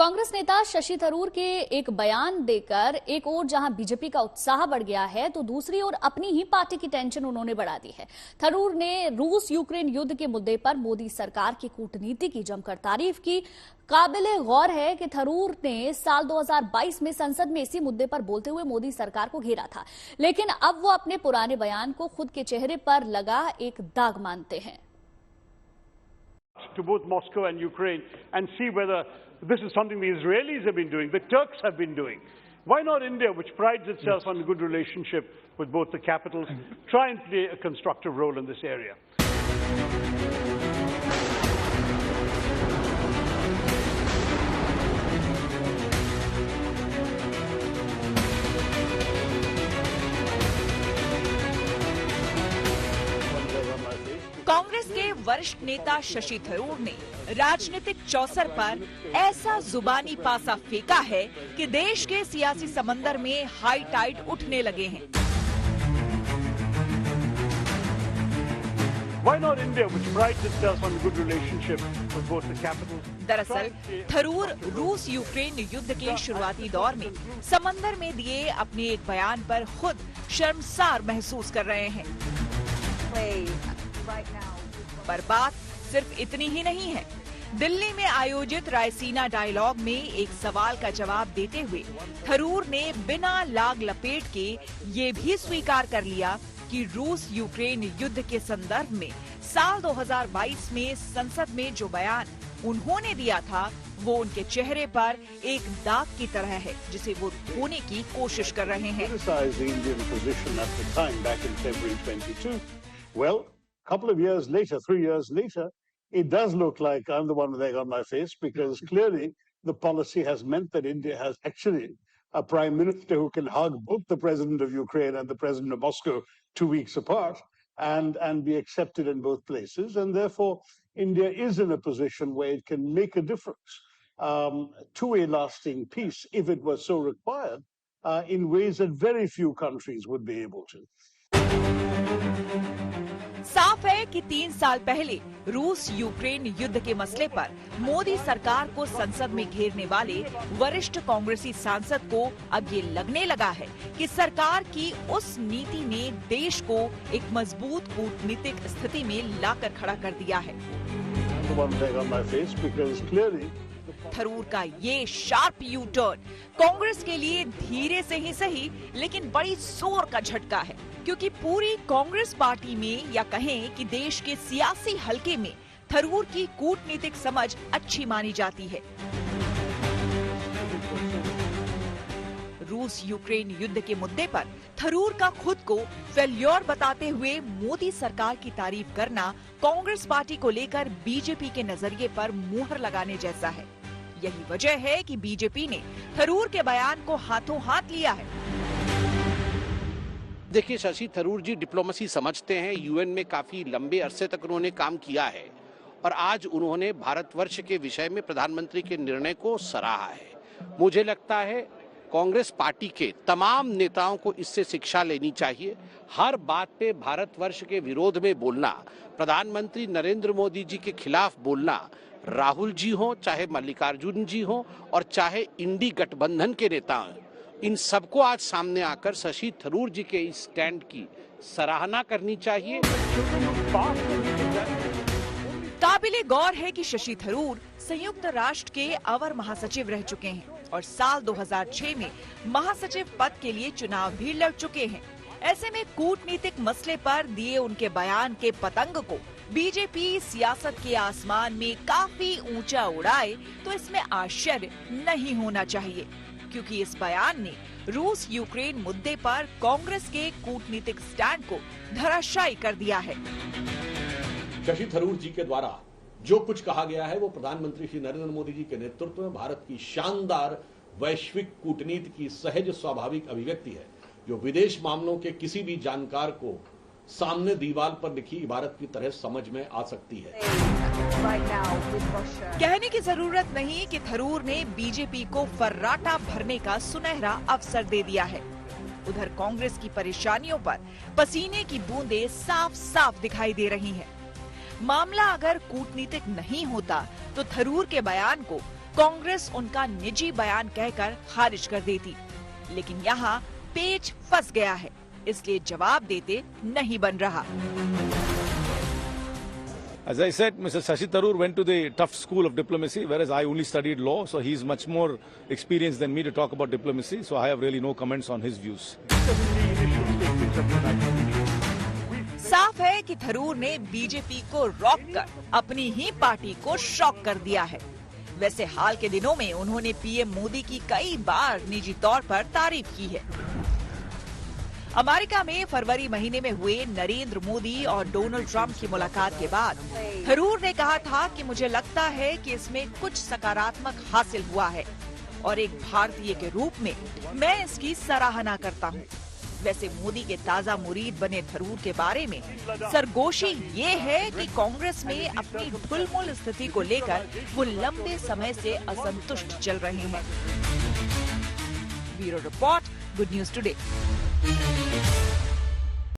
कांग्रेस नेता शशि थरूर के एक बयान देकर एक ओर जहां बीजेपी का उत्साह बढ़ गया है तो दूसरी ओर अपनी ही पार्टी की टेंशन उन्होंने बढ़ा दी है। थरूर ने रूस यूक्रेन युद्ध के मुद्दे पर मोदी सरकार की कूटनीति की जमकर तारीफ की। काबिले गौर है कि थरूर ने साल 2022 में संसद में इसी मुद्दे पर बोलते हुए मोदी सरकार को घेरा था, लेकिन अब वो अपने पुराने बयान को खुद के चेहरे पर लगा एक दाग मानते हैं। To both Moscow and Ukraine and see whether this is something the Israelis have been doing, the Turks have been doing. Why not India, which prides itself on a good relationship with both the capitals, try and play a constructive role in this area? Congress के वरिष्ठ नेता शशि थरूर ने राजनीतिक चौसर पर ऐसा जुबानी पासा फेंका है कि देश के सियासी समंदर में हाई टाइड उठने लगे हैं। Why not India, which prides itself on a good relationship with both the capitals? दरअसल थरूर रूस यूक्रेन युद्ध के शुरुआती दौर में समंदर में दिए अपने एक बयान पर खुद शर्मसार महसूस कर रहे हैं। पर बात सिर्फ इतनी ही नहीं है। दिल्ली में आयोजित रायसीना डायलॉग में एक सवाल का जवाब देते हुए थरूर ने बिना लाग लपेट के ये भी स्वीकार कर लिया कि रूस यूक्रेन युद्ध के संदर्भ में साल 2022 में संसद में जो बयान उन्होंने दिया था वो उनके चेहरे पर एक दाग की तरह है, जिसे वो धोने की कोशिश कर रहे हैं। Couple of years later, 3 years later, it does look like I'm the one with egg on my face, because clearly the policy has meant that India has actually a prime minister who can hug both the president of Ukraine and the president of Moscow 2 weeks apart and be accepted in both places. And therefore, India is in a position where it can make a difference to a lasting peace if it was so required in ways that very few countries would be able to. साफ है कि 3 साल पहले रूस Ukraine युद्ध के मसले पर मोदी सरकार को संसद में घेरने वाले वरिष्ठ कांग्रेसी सांसद को अब ये लगने लगा है कि सरकार की उस नीति ने देश को एक मजबूत कूटनीतिक स्थिति में लाकर खड़ा कर दिया है। थरूर का ये शार्प यू टर्न कांग्रेस के लिए धीरे से ही सही लेकिन बड़ी जोर का झटका है, क्योंकि पूरी कांग्रेस पार्टी में या कहें कि देश के सियासी हलके में थरूर की कूटनीतिक समझ अच्छी मानी जाती है। रूस यूक्रेन युद्ध के मुद्दे पर थरूर का खुद को फेल्योर बताते हुए मोदी सरकार की तारीफ करना कांग्रेस पार्टी को लेकर बीजेपी के नजरिए पर मुहर लगाने जैसा है। यही वजह है कि बीजेपी ने थरूर के बयान को हाथों हाथ लिया है। देखिए, शशि थरूर जी डिप्लोमेसी समझते हैं। यूएन में काफी लंबे अरसे तक उन्होंने काम किया है और आज उन्होंने भारतवर्ष के विषय में प्रधानमंत्री के निर्णय को सराहा है। मुझे लगता है कांग्रेस पार्टी के तमाम नेताओं को इससे शिक्षा लेनी चाहिए। हर बात पे भारतवर्ष के विरोध में बोलना, प्रधानमंत्री नरेंद्र मोदी जी के खिलाफ बोलना, राहुल जी हो, चाहे मल्लिकार्जुन जी हो और चाहे इंडी गठबंधन के नेता हो, इन सबको आज सामने आकर शशि थरूर जी के इस स्टैंड की सराहना करनी चाहिए। काबिले गौर है कि शशि थरूर संयुक्त राष्ट्र के अवर महासचिव रह चुके हैं और साल 2006 में महासचिव पद के लिए चुनाव भी लड़ चुके हैं। ऐसे में कूटनीतिक मसले पर दिए उनके बयान के पतंग को बीजेपी सियासत के आसमान में काफी ऊंचा उड़ाए तो इसमें आश्चर्य नहीं होना चाहिए, क्योंकि इस बयान ने रूस यूक्रेन मुद्दे पर कांग्रेस के कूटनीतिक स्टैंड को धराशायी कर दिया है। शशि थरूर जी के द्वारा जो कुछ कहा गया है वो प्रधानमंत्री श्री नरेंद्र मोदी जी के नेतृत्व में भारत की शानदार वैश्विक कूटनीति की सहज स्वाभाविक अभिव्यक्ति है, जो विदेश मामलों के किसी भी जानकार को सामने दीवार पर लिखी इबारत की तरह समझ में आ सकती है। कहने की जरूरत नहीं कि थरूर ने बीजेपी को फर्राटा भरने का सुनहरा अवसर दे दिया है। उधर कांग्रेस की परेशानियों पर पसीने की बूंदें साफ साफ दिखाई दे रही हैं। मामला अगर कूटनीतिक नहीं होता तो थरूर के बयान को कांग्रेस उनका निजी बयान कहकर खारिज कर देती। लेकिन यहाँ पेच फंस गया है, इसलिए जवाब देते नहीं बन रहा। As I said, Mr. Shashi Tharoor went to the tough school of diplomacy, whereas I only studied law, so he's much more experienced than me to talk about diplomacy, so I have really no comments on his views. साफ है कि थरूर ने BJP को rock कर अपनी ही party को shock कर दिया है। वैसे हाल के दिनों में उन्होंने पीएम मोदी की कई बार निजी तौर पर तारीफ की है। अमेरिका में फरवरी महीने में हुए नरेंद्र मोदी और डोनाल्ड ट्रंप की मुलाकात के बाद थरूर ने कहा था कि मुझे लगता है कि इसमें कुछ सकारात्मक हासिल हुआ है और एक भारतीय के रूप में मैं इसकी सराहना करता हूं। वैसे मोदी के ताजा मुरीद बने थरूर के बारे में सरगोशी ये है कि कांग्रेस में अपनी ढुलमुल स्थिति को लेकर वो लंबे समय से असंतुष्ट चल रहे हैं। Bureau report, good news today.